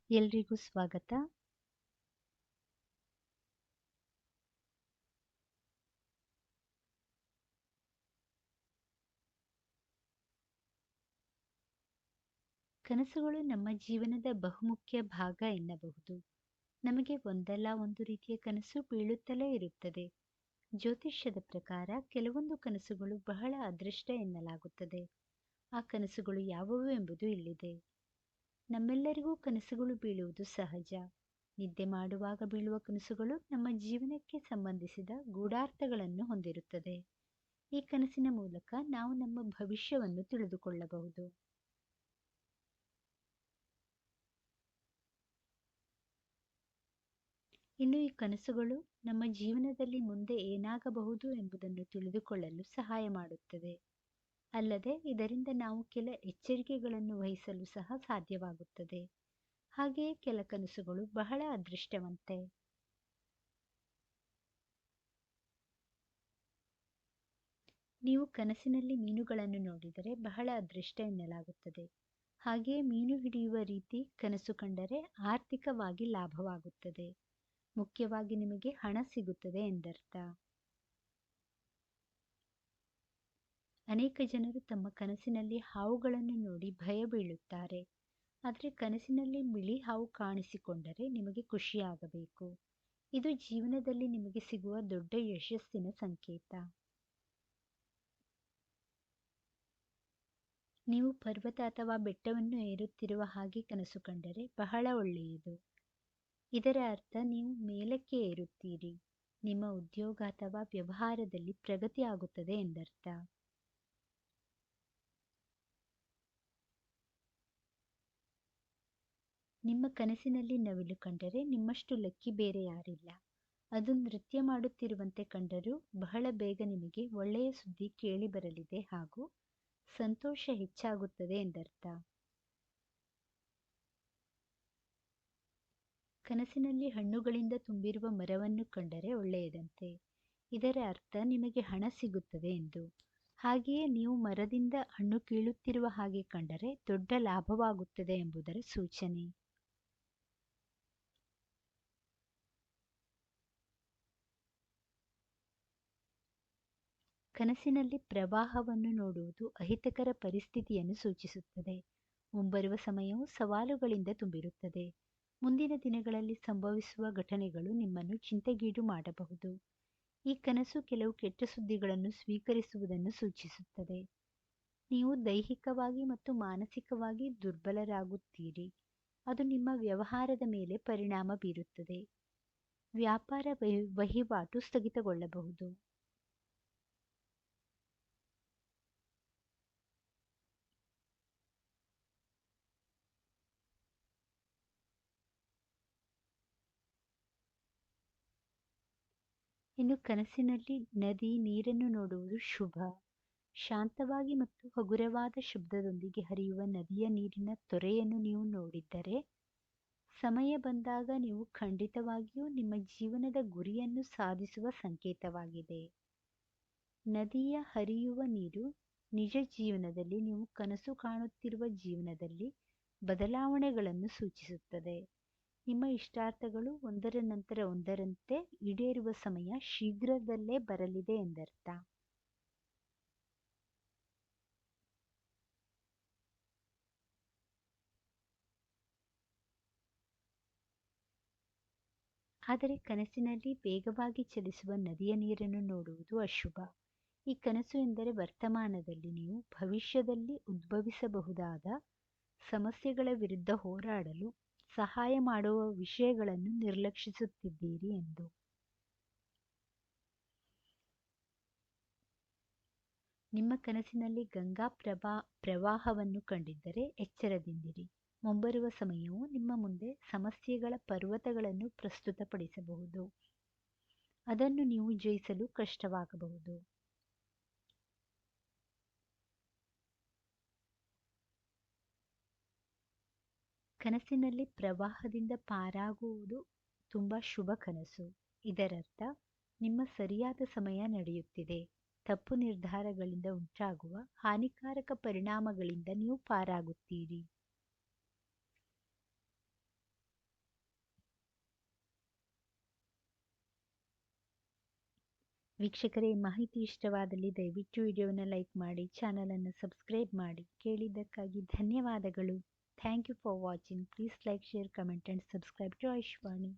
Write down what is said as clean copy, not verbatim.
ಎಲ್ರಿಗೂ ಸ್ವಾಗತ. ಕನಸುಗಳು ನಮ್ಮ ಜೀವನದ ಬಹುಮುಖ್ಯ ಭಾಗ ಎನ್ನಬಹುದು. ನಮಗೆ ಒಂದಲ್ಲ ಒಂದು ರೀತಿಯ ಕನಸು ಬೀಳುತ್ತಲೇ ಇರುತ್ತದೆ. ಜ್ಯೋತಿಷ್ಯದ ಪ್ರಕಾರ ಕೆಲವೊಂದು ಕನಸುಗಳು ಬಹಳ ಅದೃಷ್ಟ ಎನ್ನಲಾಗುತ್ತದೆ. ಆ ಕನಸುಗಳು ಯಾವುವು ಎಂಬುದು ಇಲ್ಲಿದೆ. ನಮ್ಮೆಲ್ಲರಿಗೂ ಕನಸುಗಳು ಬೀಳುವುದು ಸಹಜ. ನಿದ್ದೆ ಮಾಡುವಾಗ ಬೀಳುವ ಕನಸುಗಳು ನಮ್ಮ ಜೀವನಕ್ಕೆ ಸಂಬಂಧಿಸಿದ ಗೂಢಾರ್ಥಗಳನ್ನು ಹೊಂದಿರುತ್ತದೆ. ಈ ಕನಸಿನ ಮೂಲಕ ನಾವು ನಮ್ಮ ಭವಿಷ್ಯವನ್ನು ತಿಳಿದುಕೊಳ್ಳಬಹುದು. ಇನ್ನು ಈ ಕನಸುಗಳು ನಮ್ಮ ಜೀವನದಲ್ಲಿ ಮುಂದೆ ಏನಾಗಬಹುದು ಎಂಬುದನ್ನು ತಿಳಿದುಕೊಳ್ಳಲು ಸಹಾಯ ಮಾಡುತ್ತದೆ. ಅಲ್ಲದೆ ಇದರಿಂದ ನಾವು ಕೆಲ ಎಚ್ಚರಿಕೆಗಳನ್ನು ವಹಿಸಲು ಸಹ ಸಾಧ್ಯವಾಗುತ್ತದೆ. ಹಾಗೆಯೇ ಕೆಲ ಕನಸುಗಳು ಬಹಳ ಅದೃಷ್ಟವಂತೆ. ನೀವು ಕನಸಿನಲ್ಲಿ ಮೀನುಗಳನ್ನು ನೋಡಿದರೆ ಬಹಳ ಅದೃಷ್ಟ ಎನ್ನಲಾಗುತ್ತದೆ. ಹಾಗೆಯೇ ಮೀನು ಹಿಡಿಯುವ ರೀತಿ ಕನಸು ಕಂಡರೆ ಆರ್ಥಿಕವಾಗಿ ಲಾಭವಾಗುತ್ತದೆ. ಮುಖ್ಯವಾಗಿ ನಿಮಗೆ ಹಣ ಸಿಗುತ್ತದೆ ಎಂದರ್ಥ. ಅನೇಕ ಜನರು ತಮ್ಮ ಕನಸಿನಲ್ಲಿ ಹಾವುಗಳನ್ನು ನೋಡಿ ಭಯ ಬೀಳುತ್ತಾರೆ. ಆದರೆ ಕನಸಿನಲ್ಲಿ ಬಿಳಿ ಹಾವು ಕಾಣಿಸಿಕೊಂಡರೆ ನಿಮಗೆ ಖುಷಿಯಾಗಬೇಕು. ಇದು ಜೀವನದಲ್ಲಿ ನಿಮಗೆ ಸಿಗುವ ದೊಡ್ಡ ಯಶಸ್ಸಿನ ಸಂಕೇತ. ನೀವು ಪರ್ವತ ಅಥವಾ ಬೆಟ್ಟವನ್ನು ಏರುತ್ತಿರುವ ಹಾಗೆ ಕನಸು ಕಂಡರೆ ಬಹಳ ಒಳ್ಳೆಯದು. ಇದರ ಅರ್ಥ ನೀವು ಮೇಲಕ್ಕೆ ಏರುತ್ತೀರಿ. ನಿಮ್ಮ ಉದ್ಯೋಗ ಅಥವಾ ವ್ಯವಹಾರದಲ್ಲಿ ಪ್ರಗತಿ ಆಗುತ್ತದೆ ಎಂದರ್ಥ. ನಿಮ್ಮ ಕನಸಿನಲ್ಲಿ ನವಿಲು ಕಂಡರೆ ನಿಮ್ಮಷ್ಟು ಲಕ್ಕಿ ಬೇರೆ ಯಾರಿಲ್ಲ. ಅದು ನೃತ್ಯ ಮಾಡುತ್ತಿರುವಂತೆ ಕಂಡರೂ ಬಹಳ ಬೇಗ ನಿಮಗೆ ಒಳ್ಳೆಯ ಸುದ್ದಿ ಕೇಳಿ ಬರಲಿದೆ ಹಾಗೂ ಸಂತೋಷ ಹೆಚ್ಚಾಗುತ್ತದೆ ಎಂದರ್ಥ. ಕನಸಿನಲ್ಲಿ ಹಣ್ಣುಗಳಿಂದ ತುಂಬಿರುವ ಮರವನ್ನು ಕಂಡರೆ ಒಳ್ಳೆಯದಂತೆ. ಇದರ ಅರ್ಥ ನಿಮಗೆ ಹಣ ಸಿಗುತ್ತದೆ ಎಂದು. ಹಾಗೆಯೇ ನೀವು ಮರದಿಂದ ಹಣ್ಣು ಕೀಳುತ್ತಿರುವ ಹಾಗೆ ಕಂಡರೆ ದೊಡ್ಡ ಲಾಭವಾಗುತ್ತದೆ ಎಂಬುದರ ಸೂಚನೆ. ಕನಸಿನಲ್ಲಿ ಪ್ರವಾಹವನ್ನು ನೋಡುವುದು ಅಹಿತಕರ ಪರಿಸ್ಥಿತಿಯನ್ನು ಸೂಚಿಸುತ್ತದೆ. ಮುಂಬರುವ ಸಮಯವು ಸವಾಲುಗಳಿಂದ ತುಂಬಿರುತ್ತದೆ. ಮುಂದಿನ ದಿನಗಳಲ್ಲಿ ಸಂಭವಿಸುವ ಘಟನೆಗಳು ನಿಮ್ಮನ್ನು ಚಿಂತೆಗೀಡು ಮಾಡಬಹುದು. ಈ ಕನಸು ಕೆಲವು ಕೆಟ್ಟ ಸುದ್ದಿಗಳನ್ನು ಸ್ವೀಕರಿಸುವುದನ್ನು ಸೂಚಿಸುತ್ತದೆ. ನೀವು ದೈಹಿಕವಾಗಿ ಮತ್ತು ಮಾನಸಿಕವಾಗಿ ದುರ್ಬಲರಾಗುತ್ತೀರಿ. ಅದು ನಿಮ್ಮ ವ್ಯವಹಾರದ ಮೇಲೆ ಪರಿಣಾಮ ಬೀರುತ್ತದೆ. ವ್ಯಾಪಾರ ವಹಿವಾಟು ಸ್ಥಗಿತಗೊಳ್ಳಬಹುದು. ಇನ್ನು ಕನಸಿನಲ್ಲಿ ನದಿ ನೀರನ್ನು ನೋಡುವುದು ಶುಭ. ಶಾಂತವಾಗಿ ಮತ್ತು ಹಗುರವಾದ ಶಬ್ದದೊಂದಿಗೆ ಹರಿಯುವ ನದಿಯ ನೀರಿನ ತೊರೆಯನ್ನು ನೀವು ನೋಡಿದ್ದರೆ ಸಮಯ ಬಂದಾಗ ನೀವು ಖಂಡಿತವಾಗಿಯೂ ನಿಮ್ಮ ಜೀವನದ ಗುರಿಯನ್ನು ಸಾಧಿಸುವ ಸಂಕೇತವಾಗಿದೆ. ನದಿಯ ಹರಿಯುವ ನೀರು ನಿಜ ಜೀವನದಲ್ಲಿ ನೀವು ಕನಸು ಕಾಣುತ್ತಿರುವ ಜೀವನದಲ್ಲಿ ಬದಲಾವಣೆಗಳನ್ನು ಸೂಚಿಸುತ್ತದೆ. ನಿಮ್ಮ ಇಷ್ಟಾರ್ಥಗಳು ಒಂದರ ನಂತರ ಒಂದರಂತೆ ಈಡೇರುವ ಸಮಯ ಶೀಘ್ರದಲ್ಲೇ ಬರಲಿದೆ ಎಂದರ್ಥ. ಆದರೆ ಕನಸಿನಲ್ಲಿ ವೇಗವಾಗಿ ಚಲಿಸುವ ನದಿಯ ನೀರನ್ನು ನೋಡುವುದು ಅಶುಭ. ಈ ಕನಸು ಎಂದರೆ ವರ್ತಮಾನದಲ್ಲಿ ನೀವು ಭವಿಷ್ಯದಲ್ಲಿ ಉದ್ಭವಿಸಬಹುದಾದ ಸಮಸ್ಯೆಗಳ ವಿರುದ್ಧ ಹೋರಾಡಲು ಸಹಾಯ ಮಾಡುವ ವಿಷಯಗಳನ್ನು ನಿರ್ಲಕ್ಷಿಸುತ್ತಿದ್ದೀರಿ ಎಂದು. ನಿಮ್ಮ ಕನಸಿನಲ್ಲಿ ಗಂಗಾ ಪ್ರವಾಹವನ್ನು ಕಂಡಿದ್ದರೆ ಎಚ್ಚರದಿಂದಿರಿ. ಮುಂಬರುವ ಸಮಯವು ನಿಮ್ಮ ಮುಂದೆ ಸಮಸ್ಯೆಗಳ ಪರ್ವತಗಳನ್ನು ಪ್ರಸ್ತುತಪಡಿಸಬಹುದು. ಅದನ್ನು ನೀವು ಜಯಿಸಲು ಕಷ್ಟವಾಗಬಹುದು. ಕನಸಿನಲ್ಲಿ ಪ್ರವಾಹದಿಂದ ಪಾರಾಗುವುದು ತುಂಬಾ ಶುಭ ಕನಸು. ಇದರರ್ಥ ನಿಮ್ಮ ಸರಿಯಾದ ಸಮಯ ನಡೆಯುತ್ತಿದೆ. ತಪ್ಪು ನಿರ್ಧಾರಗಳಿಂದ ಉಂಟಾಗುವ ಹಾನಿಕಾರಕ ಪರಿಣಾಮಗಳಿಂದ ನೀವು ಪಾರಾಗುತ್ತೀರಿ. ವೀಕ್ಷಕರೇ, ಮಾಹಿತಿ ಇಷ್ಟವಾದಲ್ಲಿ ದಯವಿಟ್ಟು ವಿಡಿಯೋನ ಲೈಕ್ ಮಾಡಿ, ಚಾನಲನ್ನು ಸಬ್ಸ್ಕ್ರೈಬ್ ಮಾಡಿ. ಕೇಳಿದ್ದಕ್ಕಾಗಿ ಧನ್ಯವಾದಗಳು. Thank you for watching. Please like, share, comment and subscribe to Ayushvani.